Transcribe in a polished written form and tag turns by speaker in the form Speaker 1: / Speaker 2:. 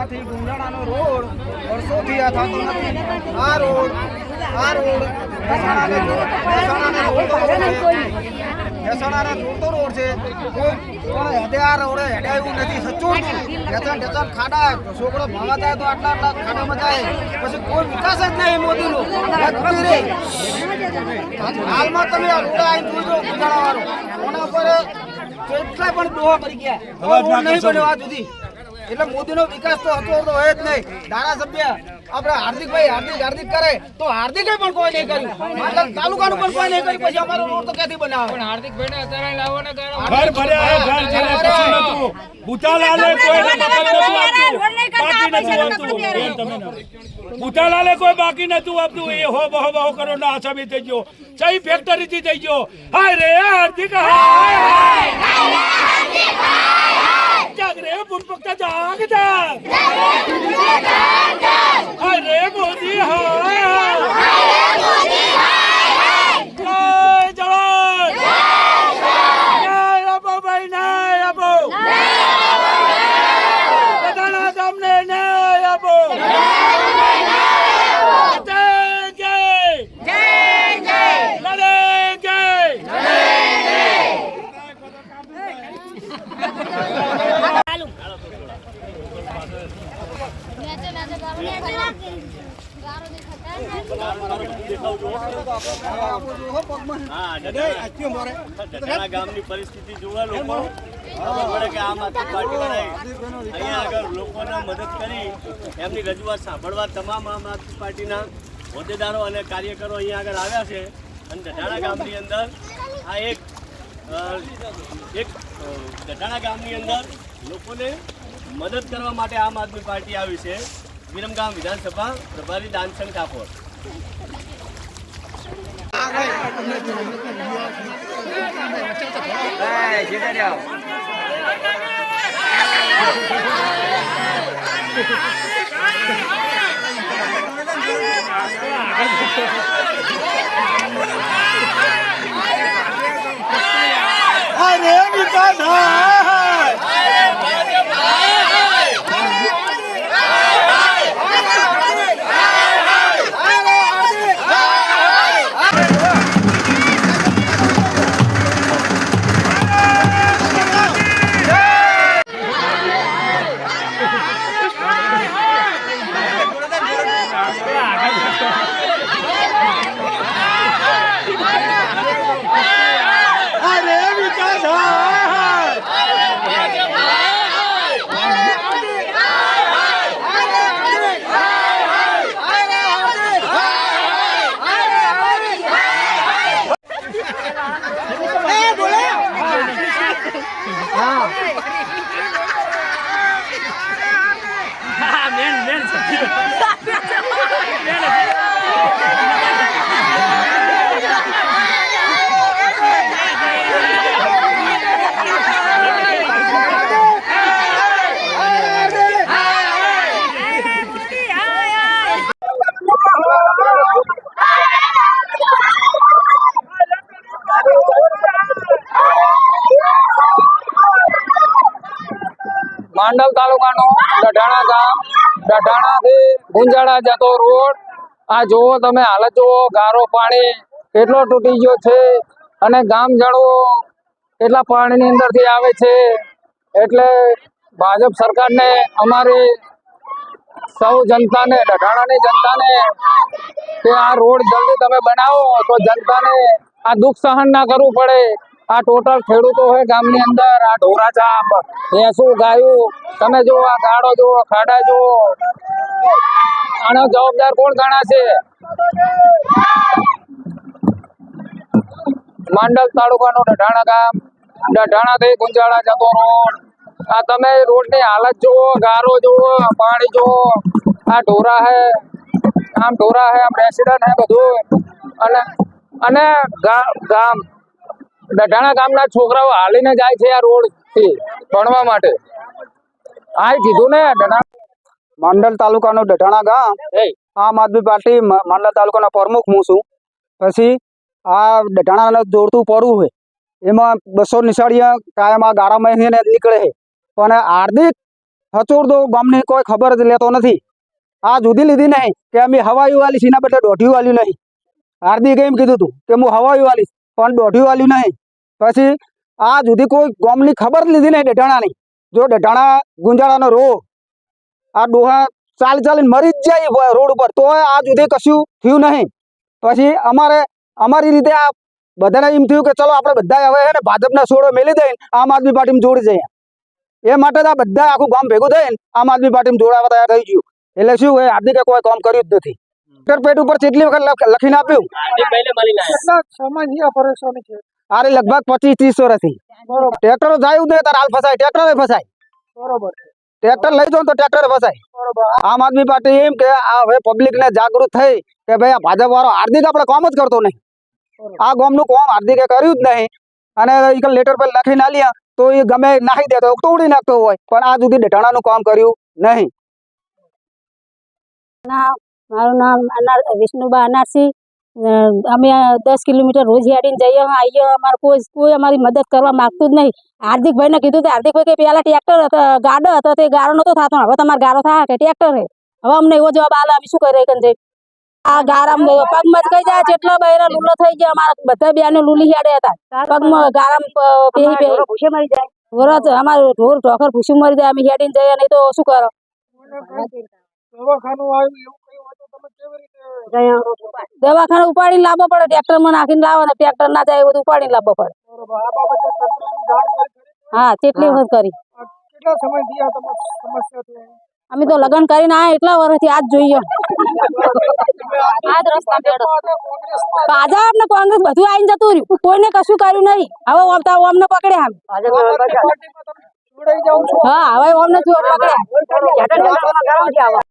Speaker 1: ડઢાણાથી ગુંજાણાનો road વર્ષોથી આ થતો નથી। આ રોડ મહેસાણાને જોડતો રોડ છે, કોઈ પણ હેડે આ રોડે હેડે એવું નથી, સચોટ ઢેચણ ખાડા છોકરો ભણવા જાય તો આટલા ખાડામાં જાય, પછી કોઈ વિકાસ જ નહીં મોદીનો। હાલમાં તમે આ રોડ આવી જોજો ગુંજાણાવાળો, કોના ઉપર કેટલા પણ દોહા કરી ગયા, રોડ નહીં બન્યો આજ સુધી। એટલે મોદીનો વિકાસ તો હતો તો હોય જ નહીં। ધારાસભ્ય આપણે હાર્દિક કરે તો હાર્દિકે પણ કોઈ નહીં કર્યું, મતલબ તાલુકાનું પણ કોઈ નહીં કર્યું, પછી અમારો રોડ તો ક્યાંથી બનાવે? પણ હાર્દિક ભાઈને અત્યારે લાવો ને ઘર ભર્યા, ઘર જેને કશું નતું, ભૂતાલાલે કોઈ ભૂતાલાલે કોઈ બાકી નતું આપતું, એ હો બહો કરો ના આસામી થઈ ગયો, સહી ફેક્ટરી થી થઈ ગયો। હાય રે હાર્દિક, હાય જાગ રે ભૂપક્તા જાગ જાગ, હાય રે મોદી હાય, જય જવાન, જય આપો ભાઈ ન્યાય આપો, બધાના ગામને ન્યાય આપો,
Speaker 2: ગામની પરિસ્થિતિ જોવા લોકો પડે કે આમ આદમી પાર્ટી વાળાએ અહીંયા આગળ લોકોને મદદ કરી એમની રજૂઆત સાંભળવા તમામ આમ આદમી પાર્ટીના હોદ્દેદારો અને કાર્યકરો અહીંયા આગળ આવ્યા છે। અને ડઢાણા ગામની અંદર આ એક ડઢાણા ગામની અંદર લોકોને મદદ કરવા માટે આમ આદમી પાર્ટી આવી છે। વિરમગામ વિધાનસભા પ્રભારી દાનસંગ ઠાકોર।
Speaker 3: માંડલ તાલુકાનું ડઢાણા ગામ, ડઢાણાથી ગુંજાળા જતો રોડ, આ જુઓ તમે હાલત જુઓ, ગારો પાણી કેટલો તૂટી ગયો છે અને ગામ જણો એટલા પાણીની અંદરથી આવે છે। એટલે ભાજપ સરકારને અમારી સૌ જનતાને, ડઢાણાની જનતાને કે આ રોડ જલ્દી તમે બનાવો તો જનતાને આ દુઃખ સહન ના કરવું પડે। આ ટોટલ ખેડૂતો હોય ગામની અંદર, આ ઢોરા ચાપ, ભેંસું, ગાયું, તમે જો આ ગાડો જો, ખાડા જો, આનો જવાબદાર કોણ ગણાશે? માંડલ તાલુકાનું ડઢાણા ગામ, ડઢાણાથી ગુંજાળા જતો રોડ, આ તમે રોડની હાલત જુઓ, ગારો જુઓ, પાણી જુઓ, આ ઢોરા હે, આમ ઢોરા હે, આમ રેસિડન્ટ હે બધું। અને ગામ ડઢાણા ગામના છોકરાઓ હાલીને જાય છે આ રોડ થી ભણવા માટે। આ કીધું ને
Speaker 1: માંડલ તાલુકાનું ડઢાણા ગામ, આમ આદમી પાર્ટી માંડલ તાલુકાના પ્રમુખ હું છું। પછી આ ડઢાણાને જોડતું પડવું હોય એમાં 200 નિશાળીયા કાયમ આ ગારામાં નીકળે છે, પણ હાર્દિક હચોડતો ગામની કોઈ ખબર જ લેતો નથી. આ જુદી લીધી નહીં કે અમે હવાયું વાલી સીના બદલે દોઢિયું વાલ્યું નહીં. હાર્દિકે એમ કીધું હતું કે હું હવાયું વાલીશ પણ દોઢિયું વાલ્યું નહીં. પછી આ જુદી કોઈ ગામની ખબર જ લીધી નહીં ડઢાણાની. જો ડઢાણા ગુંજાળાનો રોડ આ ડોહા ચાલીને મરી જ જાય રોડ ઉપર, તો આ સુધી કશું થયું નહીં. પછી અમારી રીતે આ બધાને એમ થયું કે ચલો આપણે બધા હવે છે ને ભાજપના છોડો મેલી દઈને આમ આદમી પાર્ટીમાં જોડી જઈએ. એ માટે જ આ બધા આખું ગામ ભેગું થઈને આમ આદમી પાર્ટીમાં જોડાવા તૈયાર થઈ ગયું. એટલે શું હોય, હાર્દિકે કોઈ કામ કર્યું જ નથી. પેટ ઉપર કેટલી વખત લખીને આપ્યું. અરે લગભગ 25-30 વર્ષથી ટ્રેક્ટરો જાય જ નહીં, તાર હાલ ફસાય, ટ્રેક્ટરે ફસાય. બરોબર, ટ્રેક્ટર લઈ જાઓ તો ટ્રેક્ટરે ફસાય. આમ આદમી પાર્ટી એમ કે આ હવે પબ્લિક ને જાગૃત થઈ કે ભાઈ આ ભાજપ વાળો હાર્દિક આપણે કામ જ કરતો નહીં. આ ગામનું કામ હાર્દિકે કર્યું જ નહીં. અને લેટર પર લખીને આલ્યા તો એ ગમે નાખી દેતો, તોડી નાખતો હોય, પણ આ સુધી ડઢાણાનું કામ કર્યું નહીં.
Speaker 4: મારું નામ વિષ્ણુબા અનારસી. અમે 10 કિલોમીટર રોજ હેડીને જઈએ આવીએ. અમારે કોઈ અમારી મદદ કરવા માંગતું જ નહીં. હાર્દિકભાઈને કીધું તો હાર્દિકભાઈ કે પેલા ટ્રેક્ટર હતો, ગાડો હતો, તે ગાડો નતો થતો, હવે તમારે ગાડો થાય કે ટ્રેક્ટર હે. હવે અમને એવો જવાબ આલે, અમે શું કરી કન આ ગારામ પગમાં જ કઈ જાય જેટલો બહેરા લૂલો થઈ ગયા. અમારા બધા બેને લૂલી હેડે હતા પગમાં ગારામ પેહી ભૂસે મરી જાય. વરસ અમારું ઢોર ઢોકર ભૂસું મરી જાય. અમે હેડીને જઈએ, નહીં તો શું કરો. દવાખાને ઉપાડીને લાવવો પડે, ટ્રેક્ટર માં નાખીને લાવો ને ટ્રેક્ટર ના જાય બધું ઉપાડીને લાવવો પડે. હા, કેટલી વખત કરી. અમે તો લગ્ન કરીને આયા એટલા વર્ષથી આજ જોઈએ. ભાજપ ને કોંગ્રેસ બધું આવીને જતું રહ્યું, કોઈને કશું કર્યું નહીં. હવે અમને પકડે. હા, હવે અમને પકડે.